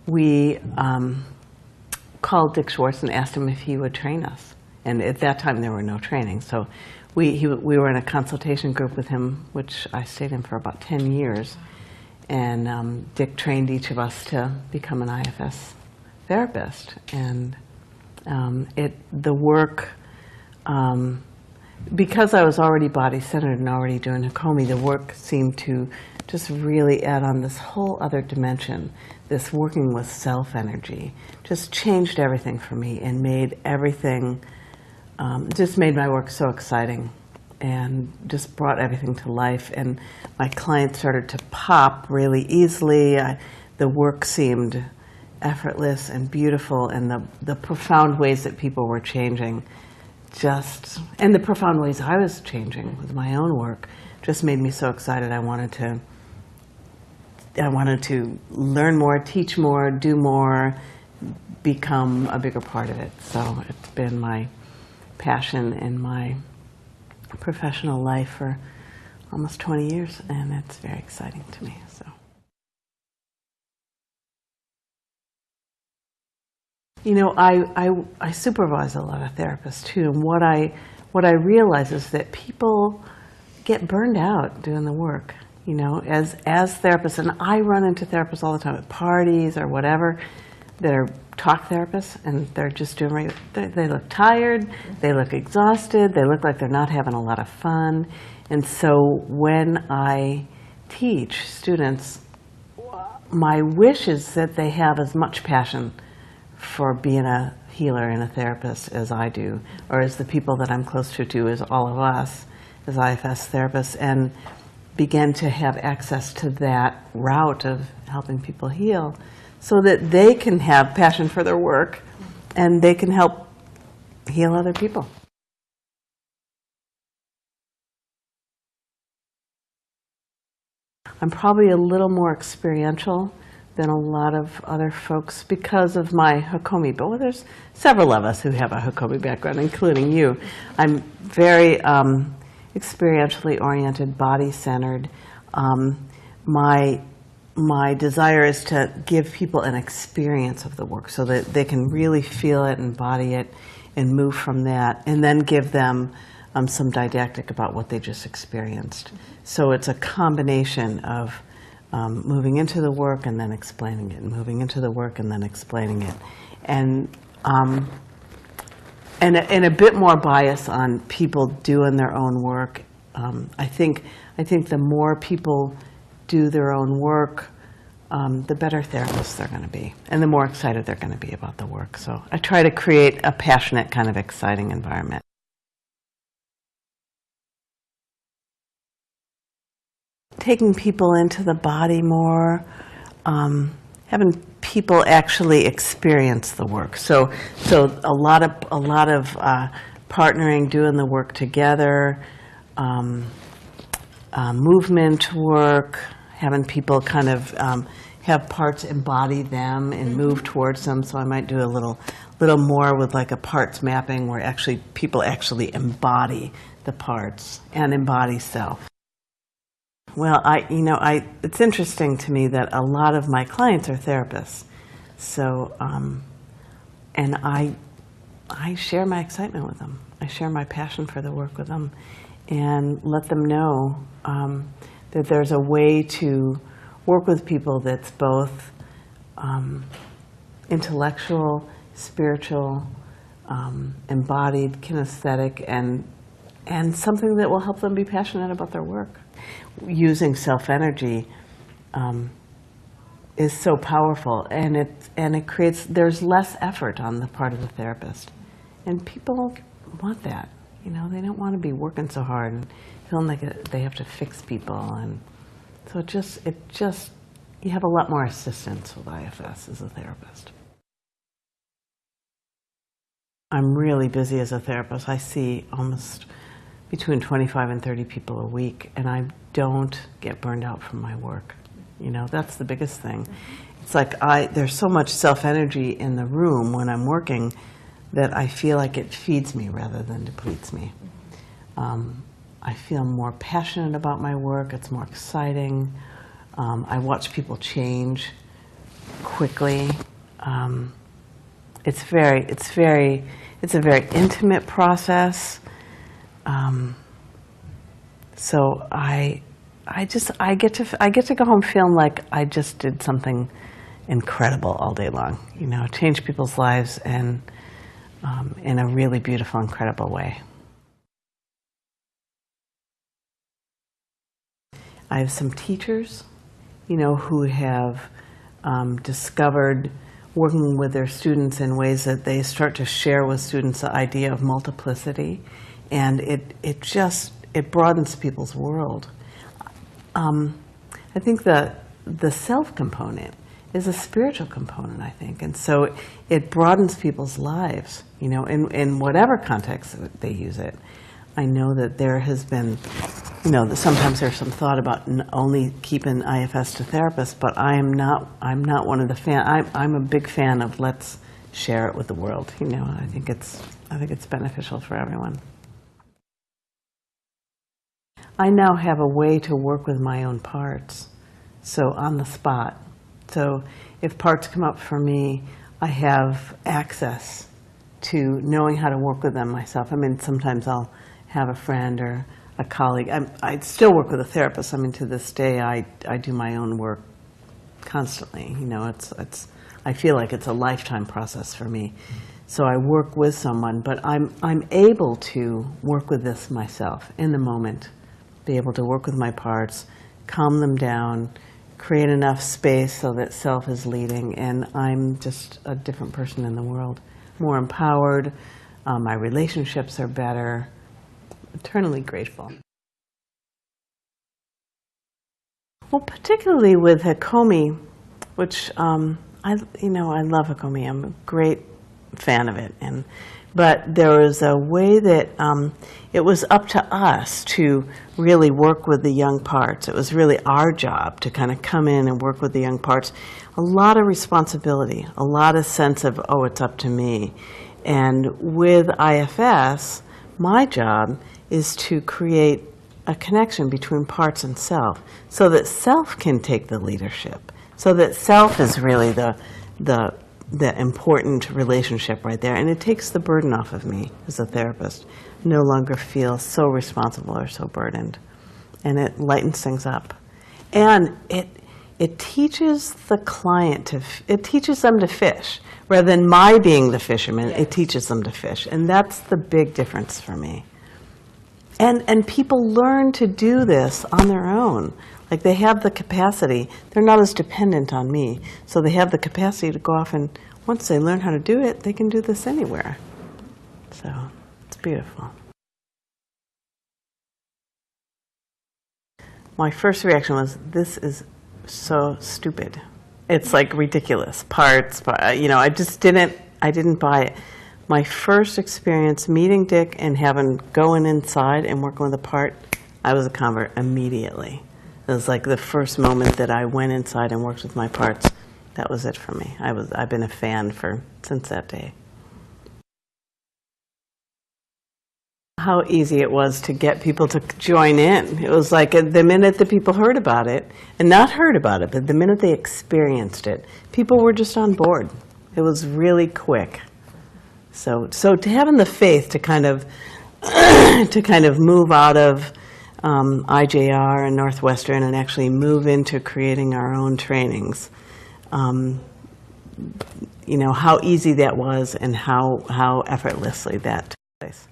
we called Dick Schwartz and asked him if he would train us. And at that time, there were no training. So we were in a consultation group with him, which I stayed in for about 10 years. And Dick trained each of us to become an IFS therapist. And the work, because I was already body-centered and already doing Hakomi, the work seemed to just really add on this whole other dimension, this working with self-energy. Just changed everything for me and made everything, just made my work so exciting and just brought everything to life. And my clients started to pop really easily. The work seemed effortless and beautiful, and the profound ways that people were changing and the profound ways I was changing with my own work just made me so excited. I wanted to learn more, teach more, do more, become a bigger part of it. So it's been my passion in my professional life for almost 20 years, and it's very exciting to me. So, you know, I supervise a lot of therapists too, and what I realize is that people get burned out doing the work. You know, as therapists, and I run into therapists all the time at parties or whatever, that are talk therapists, and they're just doing, they look tired, they look exhausted, they look like they're not having a lot of fun. And so when I teach students, my wish is that they have as much passion for being a healer and a therapist as I do, or as the people that I'm close to as all of us as IFS therapists, and begin to have access to that route of helping people heal so that they can have passion for their work and they can help heal other people. I'm probably a little more experiential than a lot of other folks because of my Hakomi, but there's several of us who have a Hakomi background, including you. I'm very experientially oriented, body-centered. My desire is to give people an experience of the work so that they can really feel it, embody it, and move from that, and then give them some didactic about what they just experienced. So it's a combination of moving into the work and then explaining it, and moving into the work and then explaining it. And a bit more bias on people doing their own work. I think the more people do their own work, the better therapists they're going to be, and the more excited they're going to be about the work. So I try to create a passionate, kind of exciting environment. Taking people into the body more, having people actually experience the work. So a lot of partnering, doing the work together, movement work, having people kind of have parts embody them and move towards them. So I might do a little more with like a parts mapping where actually people actually embody the parts and embody self. Well, it's interesting to me that a lot of my clients are therapists. So, and I share my excitement with them. I share my passion for the work with them and let them know that there's a way to work with people that's both intellectual, spiritual, embodied, kinesthetic, and something that will help them be passionate about their work. Using self-energy is so powerful, and it creates, there's less effort on the part of the therapist. And people want that. You know, they don't want to be working so hard and feeling like they have to fix people. And so it just, you have a lot more assistance with IFS as a therapist. I'm really busy as a therapist. I see almost between 25 and 30 people a week, and I don't get burned out from my work. You know, that's the biggest thing. It's like there's so much self-energy in the room when I'm working that I feel like it feeds me rather than depletes me. I feel more passionate about my work. It's more exciting. I watch people change quickly. It's a very intimate process. So I get to go home feeling like I just did something incredible all day long. You know, change people's lives and in a really beautiful, incredible way. I have some teachers, you know, who have discovered working with their students in ways that they start to share with students the idea of multiplicity, and it broadens people's world. I think the self component is a spiritual component, I think, and so it broadens people's lives, you know, in whatever context they use it. I know that there has been, you know, that sometimes there's some thought about only keeping IFS to therapists, but I'm not one of the I'm a big fan of let's share it with the world. You know, I think it's beneficial for everyone. I now have a way to work with my own parts, so on the spot. So if parts come up for me, I have access to knowing how to work with them myself. I mean, sometimes I'll have a friend or a colleague. I still work with a therapist. I mean, to this day, I do my own work constantly. You know, I feel like it's a lifetime process for me. So I work with someone, but I'm able to work with this myself in the moment, be able to work with my parts, calm them down, create enough space so that self is leading, and I'm just a different person in the world, more empowered. My relationships are better. Eternally grateful. Well, particularly with Hakomi, which I love Hakomi. I'm a great fan of it, but there was a way that it was up to us to really work with the young parts. It was really our job to kind of come in and work with the young parts. A lot of responsibility, a lot of sense of, oh, it's up to me. And with IFS, my job is to create a connection between parts and self, so that self can take the leadership, so that self is really the important relationship right there, and it takes the burden off of me as a therapist. No longer feel so responsible or so burdened, and it lightens things up, and it teaches the client it teaches them to fish rather than my being the fisherman. Yes. It teaches them to fish, and that's the big difference for me. And people learn to do this on their own. Like, they have the capacity. They're not as dependent on me. So they have the capacity to go off, and once they learn how to do it, they can do this anywhere. So it's beautiful. My first reaction was, this is so stupid. It's like ridiculous. Parts, you know, I didn't buy it. My first experience meeting Dick and going inside and working with a part, I was a convert immediately. It was like the first moment that I went inside and worked with my parts. That was it for me. I've been a fan since that day. How easy it was to get people to join in. It was like the minute that people heard about it, and not heard about it, but the minute they experienced it, people were just on board. It was really quick. So to having the faith to kind of move out of IJR and Northwestern and actually move into creating our own trainings, you know, how easy that was and how effortlessly that took place.